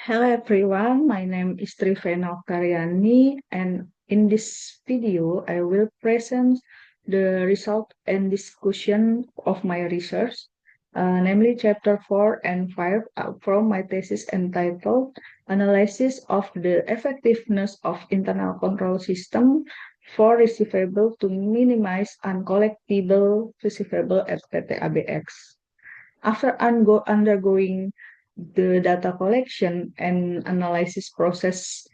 Hello everyone, my name is Trivena Karyani, and in this video I will present the result and discussion of my research, namely chapter 4 and 5 from my thesis entitled Analysis of the Effectiveness of Internal Control System for Receivable to Minimize Uncollectible Receivable at PT ABX. After undergoing the data collection and analysis process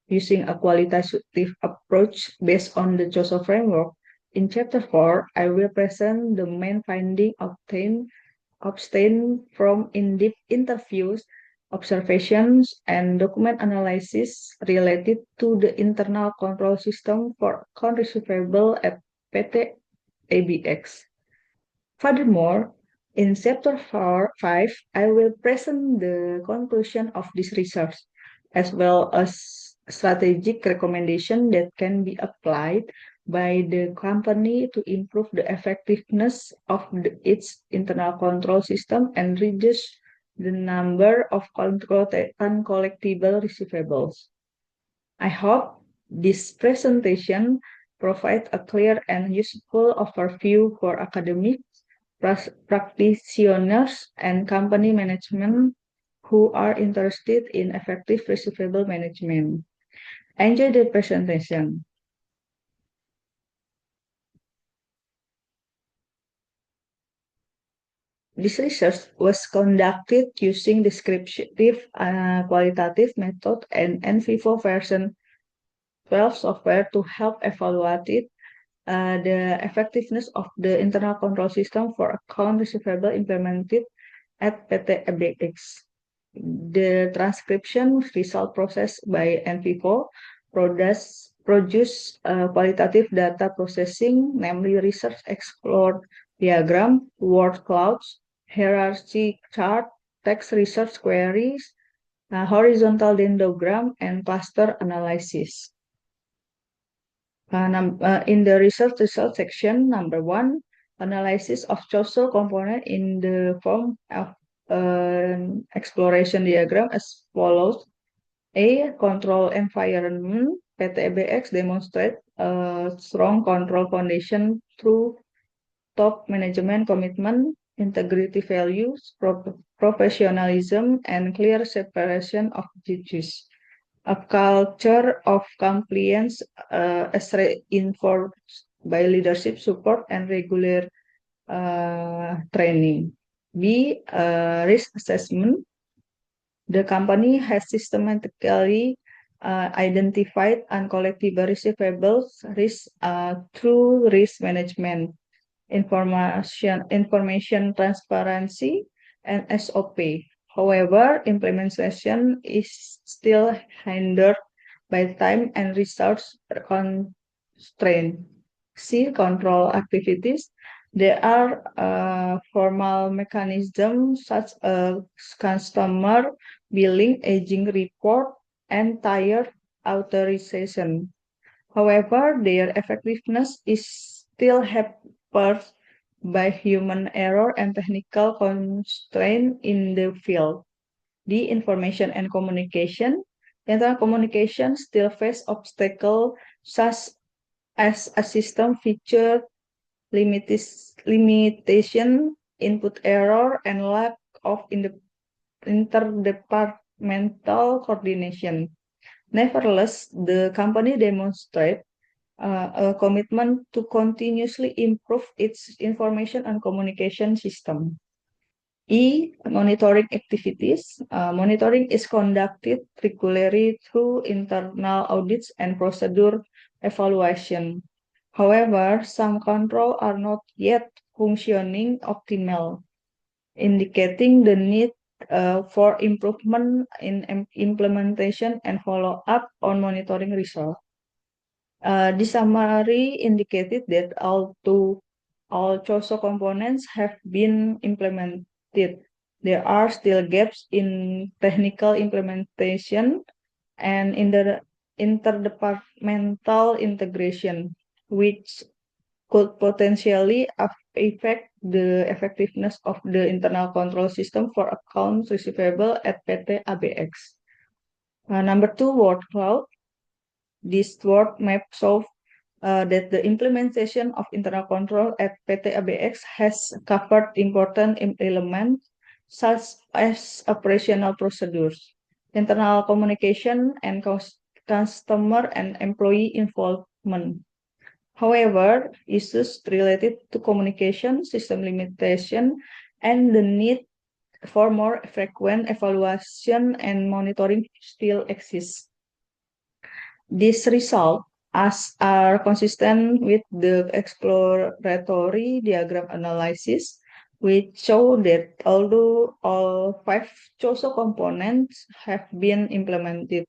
using a qualitative approach based on the JOSO framework, in chapter 4, I will present the main finding obtained from in-depth interviews, observations, and document analysis related to the internal control system for account receivable at PT ABX. Furthermore, in chapter 5, I will present the conclusion of this research, as well as strategic recommendation that can be applied by the company to improve the effectiveness of its internal control system and reduce the number of uncollectible receivables. I hope this presentation provides a clear and useful overview for academics, practitioners, and company management who are interested in effective receivable management. Enjoy the presentation. This research was conducted using descriptive qualitative method and NVivo version 12 software to help evaluate the effectiveness of the internal control system for account receivable implemented at PT ABX. The transcription result processed by NVivo produce qualitative data processing, namely research explored diagram, word clouds, hierarchy chart, text research queries, horizontal dendrogram, and cluster analysis. In the research result section, number 1, analysis of JOSO component in the form of an exploration diagram as follows. A. Control environment. PTBX demonstrate a strong control foundation through top management commitment, integrity values, professionalism, and clear separation of duties. A culture of compliance as reinforced by leadership support and regular training. B. Risk assessment. The company has systematically identified uncollectible receivables risk through risk management, information transparency, and SOP. However, implementation is still hindered by time and resource constraint. C. Control activities. There are formal mechanisms such as customer billing, aging report, and tire authorization. However, their effectiveness is still hampered by human error and technical constraint in the field. The information and communication. Internal communication still face obstacles such as a system feature limitation, input error, and lack of interdepartmental coordination. Nevertheless, the company demonstrates a commitment to continuously improve its information and communication system. E. Monitoring activities. Monitoring is conducted regularly through internal audits and procedure evaluation. However, some controls are not yet functioning optimal, indicating the need for improvement in implementation and follow-up on monitoring results. The summary indicated that although all CHOSO components have been implemented, there are still gaps in technical implementation and in the interdepartmental integration, which could potentially affect the effectiveness of the internal control system for accounts receivable at PT ABX. Number two, word cloud. This word map shows that the implementation of internal control at PT ABX has covered important elements such as operational procedures, internal communication, and customer and employee involvement. However, issues related to communication, system limitation, and the need for more frequent evaluation and monitoring still exist. These results are consistent with the exploratory diagram analysis, which show that although all five CHOSO components have been implemented,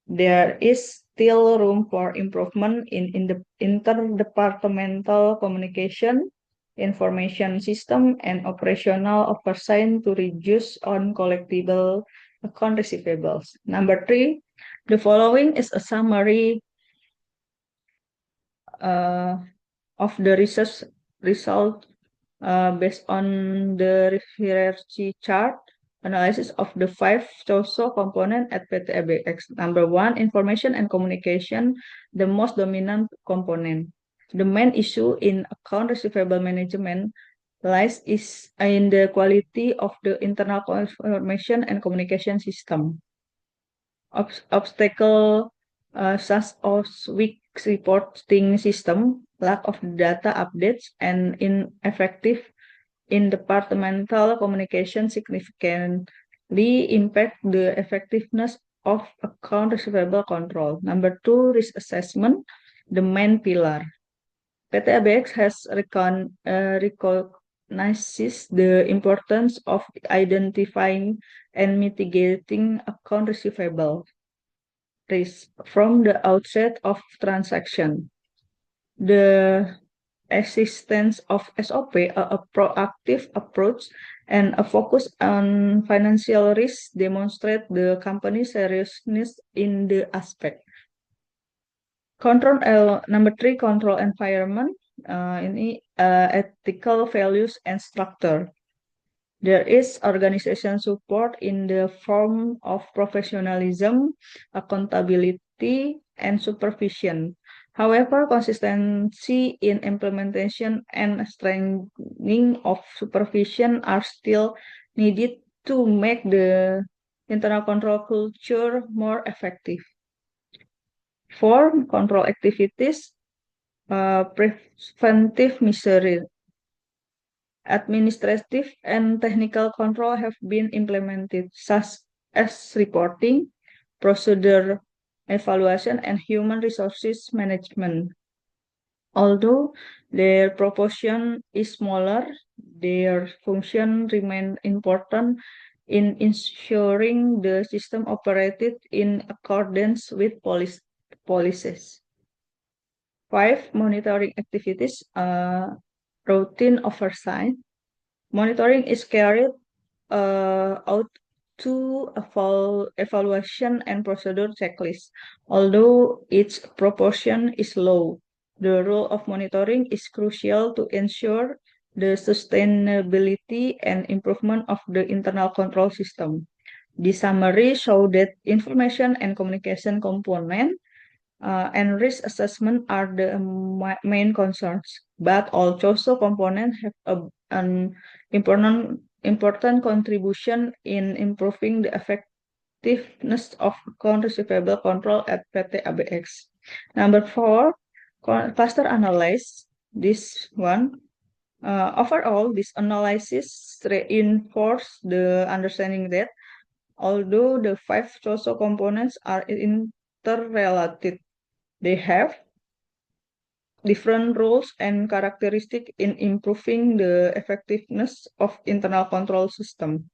there is still room for improvement in the interdepartmental communication, information system, and operational oversight to reduce uncollectible account receivables. Number three, the following is a summary uh, of the research result based on the hierarchy chart analysis of the five social components at PT ABX. Number one, information and communication, the most dominant component. The main issue in account receivable management lies is in the quality of the internal information and communication system. Obstacle such as weak reporting system, lack of data updates, and ineffective in departmental communication significantly impact the effectiveness of account receivable control. Number two, risk assessment, the main pillar. PT ABX has recognizes the importance of identifying and mitigating account receivable risk from the outset of transaction. The existence of SOP, a proactive approach, and a focus on financial risk demonstrate the company's seriousness in the aspect. Control number three, control environment. Ini ethical values and structure. There is organization support in the form of professionalism, accountability, and supervision. However, consistency in implementation and strengthening of supervision are still needed to make the internal control culture more effective. For control activities, preventive measures, administrative and technical control have been implemented, such as reporting, procedure evaluation, and human resources management. Although their proportion is smaller, their function remain important in ensuring the system operated in accordance with policies. Five, monitoring activities, routine oversight. Monitoring is carried out to evaluation and procedure checklist. Although its proportion is low, the role of monitoring is crucial to ensure the sustainability and improvement of the internal control system. The summary shows that information and communication component and risk assessment are the main concerns, but all CHOSO components have an important contribution in improving the effectiveness of account receivable control at PT ABX. Number four, cluster analysis. This one. Overall, this analysis reinforces the understanding that although the five CHOSO components are interrelated, they have different roles and characteristics in improving the effectiveness of internal control system,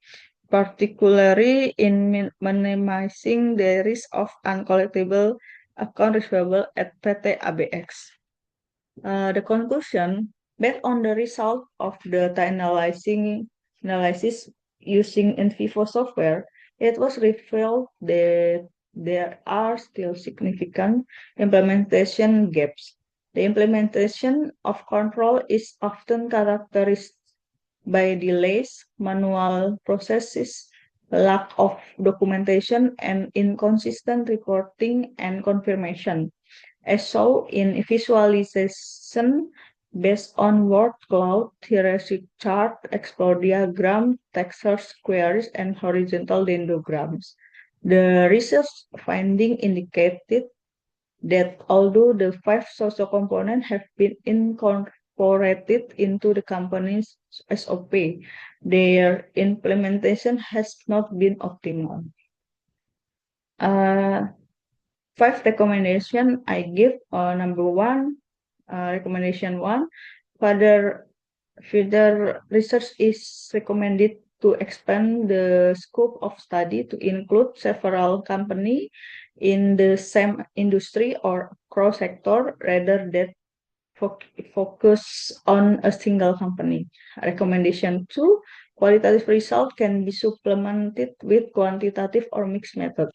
particularly in minimizing the risk of uncollectible account receivable at PT ABX. The conclusion, based on the result of the analysis using in vivo software, it was revealed that there are still significant implementation gaps. The implementation of control is often characterized by delays, manual processes, lack of documentation, and inconsistent reporting and confirmation. As shown in visualization based on word cloud, heuristic chart, explore diagram, texture squares, and horizontal dendrograms. The research finding indicated that although the five social components have been incorporated into the company's SOP, their implementation has not been optimal. Uh, Five recommendation I give. Number one, recommendation one, further further research is recommended to expand the scope of study to include several companies in the same industry or cross sector rather than focus on a single company. Recommendation two, qualitative result can be supplemented with quantitative or mixed method.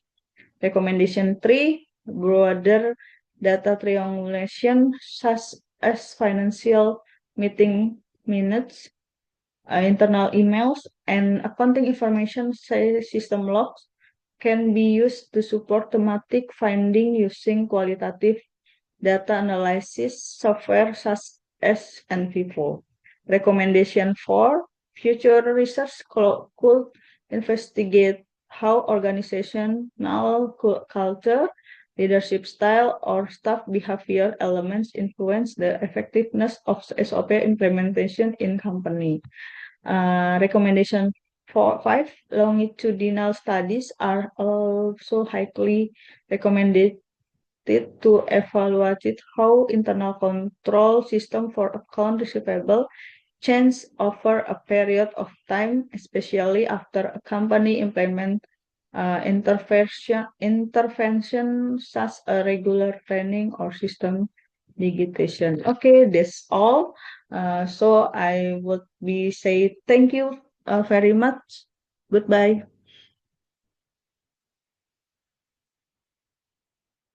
Recommendation three, broader data triangulation such as financial meeting minutes, internal emails, and accounting information system logs can be used to support thematic finding using qualitative data analysis software such as NVivo. Recommendation 4, future research could investigate how organizational culture, leadership style, or staff behavior elements influence the effectiveness of SOP implementation in company. Recommendation 5, longitudinal studies are also highly recommended to evaluate how internal control system for account receivable change over a period of time, especially after a company implement intervention such as regular training or system digitization. Okay, that's all. So I would be say thank you very much. Goodbye.